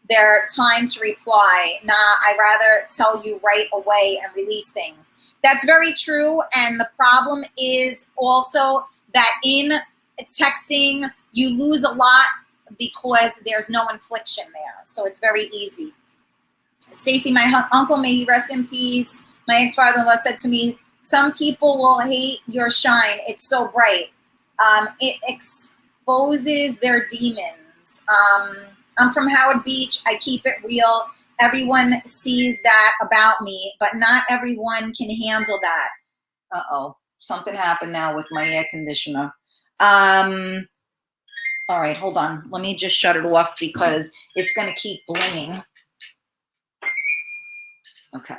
their time to reply. Nah, I'd rather tell you right away and release things. That's very true, and the problem is also that in texting, you lose a lot because there's no infliction there. So it's very easy. Stacy, my uncle, may he rest in peace. My ex-father-in-law said to me, some people will hate your shine. It's so bright. It exposes their demons. I'm from Howard Beach. I keep it real. everyone sees that about me, but not everyone can handle that. Uh-oh, something happened now with my air conditioner. All right, hold on. Let me just shut it off because it's going to keep blinging. Okay.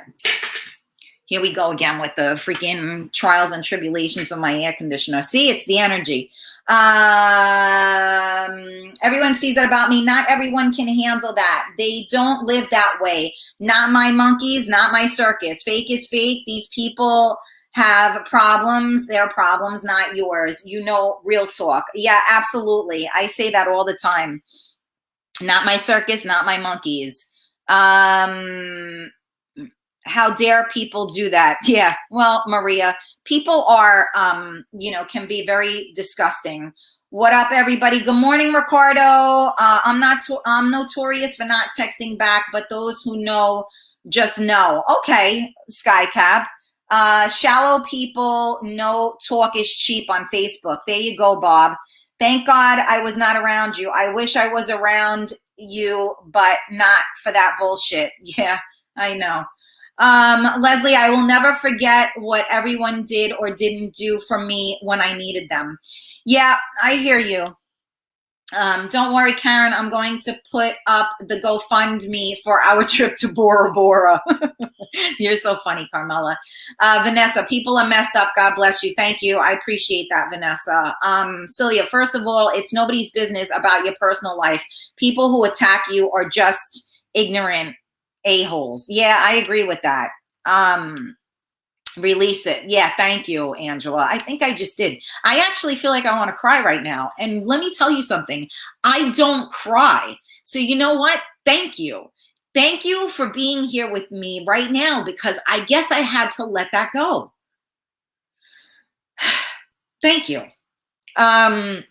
Here we go again with the freaking trials and tribulations of my air conditioner. See, it's the energy. Everyone sees it about me. Not everyone can handle that. They don't live that way. Not my monkeys, not my circus. Fake is fake. These people have problems. Their problems, not yours. You know, real talk. Yeah, absolutely. I say that all the time. Not my circus, not my monkeys. How dare people do that? Yeah, well, Maria, people are, can be very disgusting. What up, everybody? Good morning, Ricardo. I'm notorious for not texting back, but those who know just know. Okay, Skycap. Shallow people know talk is cheap on Facebook. There you go, Bob. Thank God I was not around you. I wish I was around you, but not for that bullshit. Yeah, I know. Leslie, I will never forget what everyone did or didn't do for me when I needed them. Yeah, I hear you. Don't worry, Karen, I'm going to put up the GoFundMe for our trip to Bora Bora. You're so funny, Carmela. Vanessa, people are messed up. God bless you. Thank you. I appreciate that, Vanessa. Celia, first of all, it's nobody's business about your personal life. People who attack you are just ignorant a-holes. Yeah, I agree with that. Release it. Yeah, thank you, Angela. I think I just did. I actually feel like I want to cry right now. And let me tell you something. I don't cry. So you know what? Thank you. Thank you for being here with me right now, because I guess I had to let that go. Thank you. Let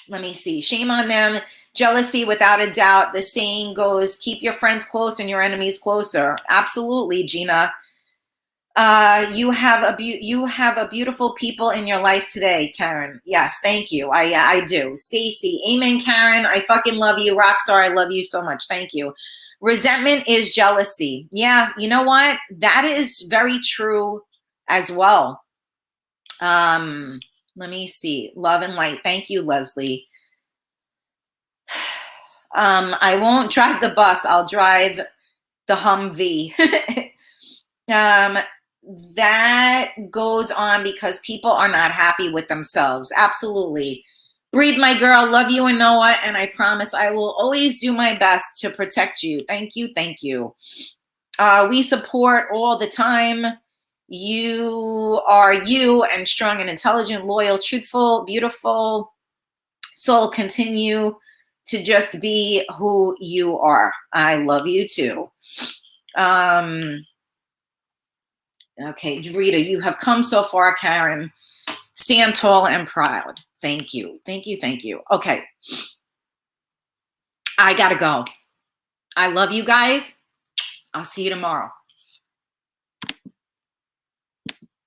me see. Shame on them. Jealousy, without a doubt. The saying goes, keep your friends close and your enemies closer. Absolutely, Gina. You have a beautiful people in your life today, Karen. Yes, thank you. I do. Stacy, amen, Karen. I fucking love you. Rockstar, I love you so much. Thank you. Resentment is jealousy. Yeah, you know what? That is very true as well. Let me see. Love and light. Thank you, Leslie. I won't drive the bus. I'll drive the Humvee. That goes on because people are not happy with themselves. Absolutely. Breathe, my girl. Love you and Noah. And I promise I will always do my best to protect you. Thank you. Thank you. We support all the time. You are you, and strong and intelligent, loyal, truthful, beautiful soul. Continue to just be who you are. I love you too. Okay, Rita, you have come so far, Karen. Stand tall and proud. Thank you. Thank you. Thank you. Okay. I gotta go. I love you guys. I'll see you tomorrow.